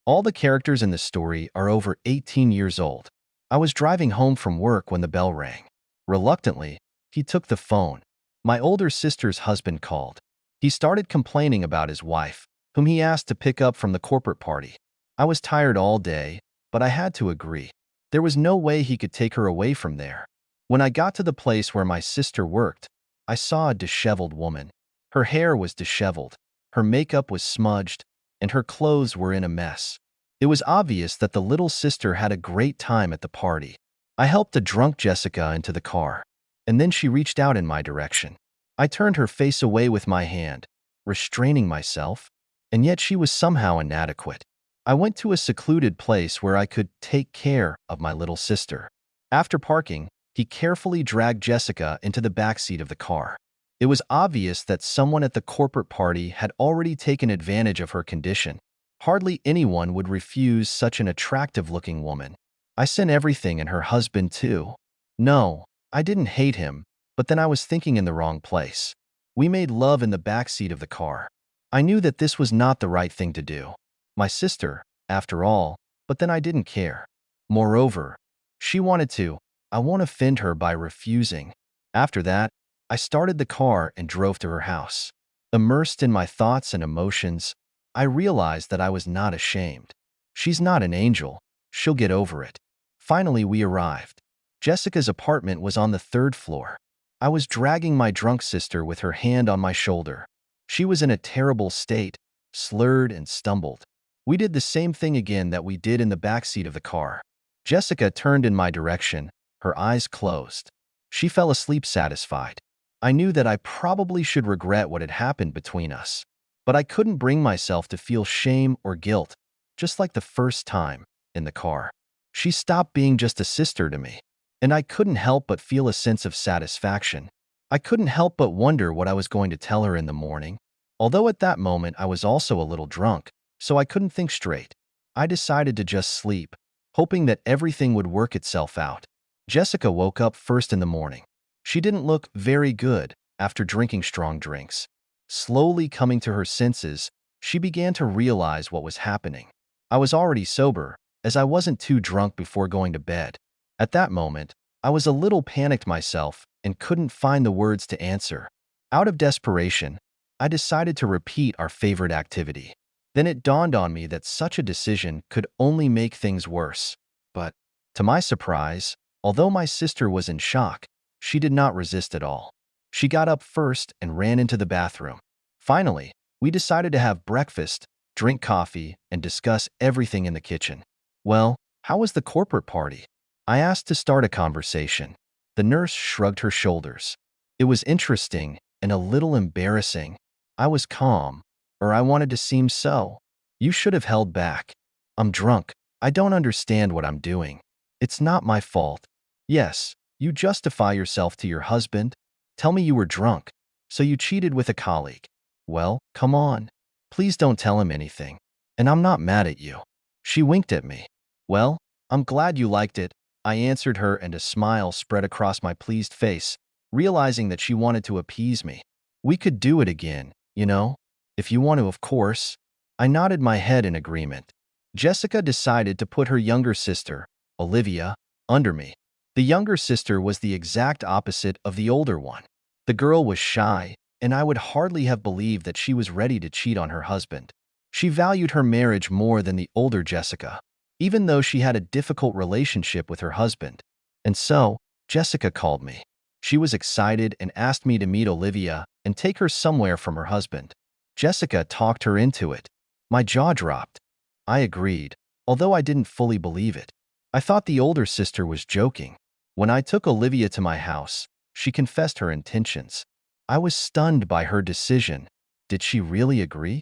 All the characters in the story are over 18 years old. I was driving home from work when the bell rang. Reluctantly, he took the phone. My older sister's husband called. He started complaining about his wife, whom he asked to pick up from the corporate party. I was tired all day, but I had to agree. There was no way he could take her away from there. When I got to the place where my sister worked, I saw a disheveled woman. Her hair was disheveled, her makeup was smudged, and her clothes were in a mess. It was obvious that the little sister had a great time at the party. I helped the drunk Jessica into the car, and then she reached out in my direction. I turned her face away with my hand, restraining myself, and yet she was somehow inadequate. I went to a secluded place where I could take care of my little sister. After parking, he carefully dragged Jessica into the backseat of the car. It was obvious that someone at the corporate party had already taken advantage of her condition. Hardly anyone would refuse such an attractive-looking woman. I sent everything and her husband too. No, I didn't hate him, but then I was thinking in the wrong place. We made love in the backseat of the car. I knew that this was not the right thing to do. My sister, after all, but then I didn't care. Moreover, she wanted to. I won't offend her by refusing. After that, I started the car and drove to her house. Immersed in my thoughts and emotions, I realized that I was not ashamed. She's not an angel. She'll get over it. Finally, we arrived. Jessica's apartment was on the third floor. I was dragging my drunk sister with her hand on my shoulder. She was in a terrible state, slurred and stumbled. We did the same thing again that we did in the backseat of the car. Jessica turned in my direction, her eyes closed. She fell asleep satisfied. I knew that I probably should regret what had happened between us, but I couldn't bring myself to feel shame or guilt, just like the first time in the car. She stopped being just a sister to me, and I couldn't help but feel a sense of satisfaction. I couldn't help but wonder what I was going to tell her in the morning. Although at that moment I was also a little drunk, so I couldn't think straight. I decided to just sleep, hoping that everything would work itself out. Jessica woke up first in the morning. She didn't look very good after drinking strong drinks. Slowly coming to her senses, she began to realize what was happening. I was already sober, as I wasn't too drunk before going to bed. At that moment, I was a little panicked myself and couldn't find the words to answer. Out of desperation, I decided to repeat our favorite activity. Then it dawned on me that such a decision could only make things worse. But, to my surprise, although my sister was in shock, she did not resist at all. She got up first and ran into the bathroom. Finally, we decided to have breakfast, drink coffee, and discuss everything in the kitchen. Well, how was the corporate party? I asked to start a conversation. The nurse shrugged her shoulders. It was interesting and a little embarrassing. I was calm, or I wanted to seem so. You should have held back. I'm drunk. I don't understand what I'm doing. It's not my fault. Yes, you justify yourself to your husband. Tell me you were drunk, so you cheated with a colleague. Well, come on. Please don't tell him anything. And I'm not mad at you. She winked at me. Well, I'm glad you liked it, I answered her, and a smile spread across my pleased face, realizing that she wanted to appease me. We could do it again, you know? If you want to, of course. I nodded my head in agreement. Jessica decided to put her younger sister, Olivia, under me. The younger sister was the exact opposite of the older one. The girl was shy, and I would hardly have believed that she was ready to cheat on her husband. She valued her marriage more than the older Jessica, even though she had a difficult relationship with her husband. And so, Jessica called me. She was excited and asked me to meet Olivia and take her somewhere from her husband. Jessica talked her into it. My jaw dropped. I agreed, although I didn't fully believe it. I thought the older sister was joking. When I took Olivia to my house, she confessed her intentions. I was stunned by her decision. Did she really agree?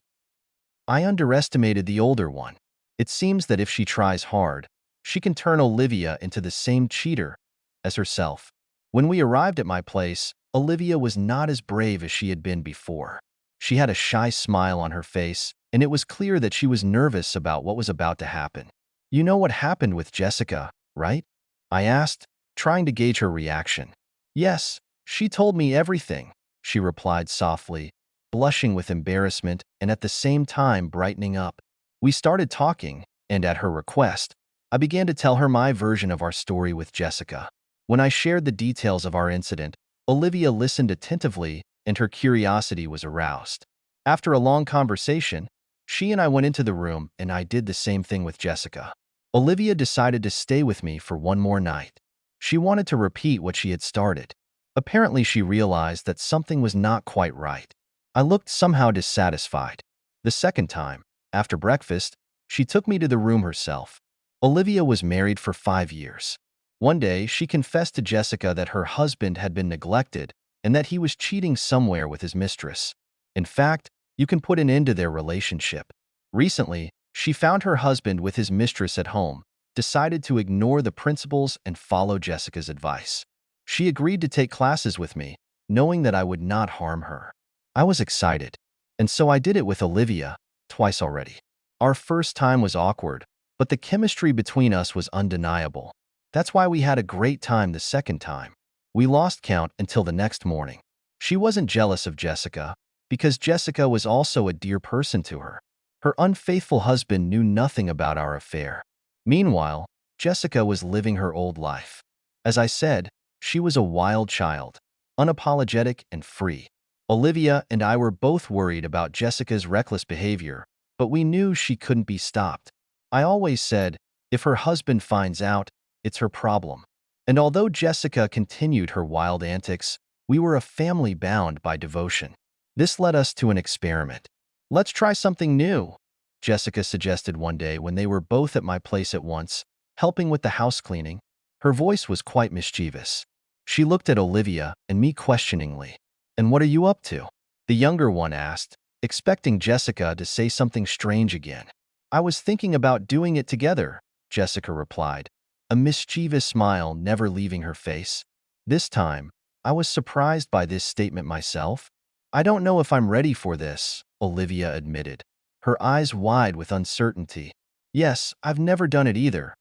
I underestimated the older one. It seems that if she tries hard, she can turn Olivia into the same cheater as herself. When we arrived at my place, Olivia was not as brave as she had been before. She had a shy smile on her face, and it was clear that she was nervous about what was about to happen. You know what happened with Jessica, right? I asked, trying to gauge her reaction. Yes, she told me everything, she replied softly, blushing with embarrassment and at the same time brightening up. We started talking, and at her request, I began to tell her my version of our story with Jessica. When I shared the details of our incident, Olivia listened attentively and her curiosity was aroused. After a long conversation, she and I went into the room and I did the same thing with Jessica. Olivia decided to stay with me for one more night. She wanted to repeat what she had started. Apparently, she realized that something was not quite right. I looked somehow dissatisfied. The second time, after breakfast, she took me to the room herself. Olivia was married for 5 years. One day, she confessed to Jessica that her husband had been neglected and that he was cheating somewhere with his mistress. In fact, you can put an end to their relationship. Recently, she found her husband with his mistress at home, decided to ignore the principles and follow Jessica's advice. She agreed to take classes with me, knowing that I would not harm her. I was excited, and so I did it with Olivia, twice already. Our first time was awkward, but the chemistry between us was undeniable. That's why we had a great time the second time. We lost count until the next morning. She wasn't jealous of Jessica, because Jessica was also a dear person to her. Her unfaithful husband knew nothing about our affair. Meanwhile, Jessica was living her old life. As I said, she was a wild child, unapologetic and free. Olivia and I were both worried about Jessica's reckless behavior, but we knew she couldn't be stopped. I always said, if her husband finds out, it's her problem. And although Jessica continued her wild antics, we were a family bound by devotion. This led us to an experiment. Let's try something new, Jessica suggested one day when they were both at my place at once, helping with the house cleaning. Her voice was quite mischievous. She looked at Olivia and me questioningly. "And what are you up to?" the younger one asked, expecting Jessica to say something strange again. "I was thinking about doing it together," Jessica replied, a mischievous smile never leaving her face. This time, I was surprised by this statement myself. "I don't know if I'm ready for this," Olivia admitted, her eyes wide with uncertainty. "Yes, I've never done it either,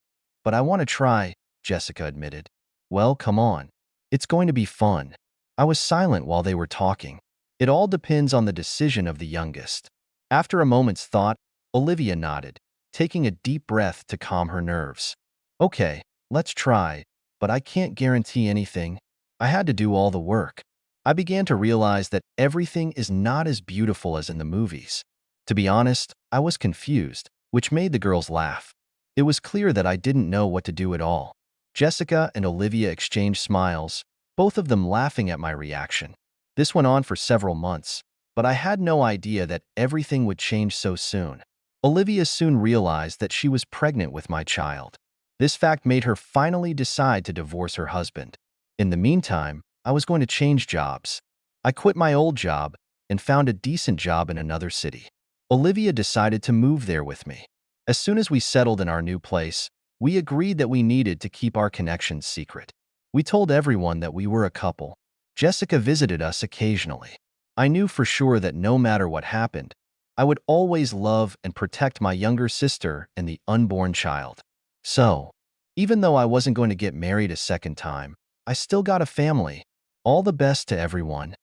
but I want to try," Jessica admitted. "Well, come on. It's going to be fun." I was silent while they were talking. It all depends on the decision of the youngest. After a moment's thought, Olivia nodded, taking a deep breath to calm her nerves. "Okay, let's try, but I can't guarantee anything. I had to do all the work." I began to realize that everything is not as beautiful as in the movies. To be honest, I was confused, which made the girls laugh. It was clear that I didn't know what to do at all. Jessica and Olivia exchanged smiles, both of them laughing at my reaction. This went on for several months, but I had no idea that everything would change so soon. Olivia soon realized that she was pregnant with my child. This fact made her finally decide to divorce her husband. In the meantime, I was going to change jobs. I quit my old job and found a decent job in another city. Olivia decided to move there with me. As soon as we settled in our new place, we agreed that we needed to keep our connection secret. We told everyone that we were a couple. Jessica visited us occasionally. I knew for sure that no matter what happened, I would always love and protect my younger sister and the unborn child. So, even though I wasn't going to get married a second time, I still got a family. All the best to everyone.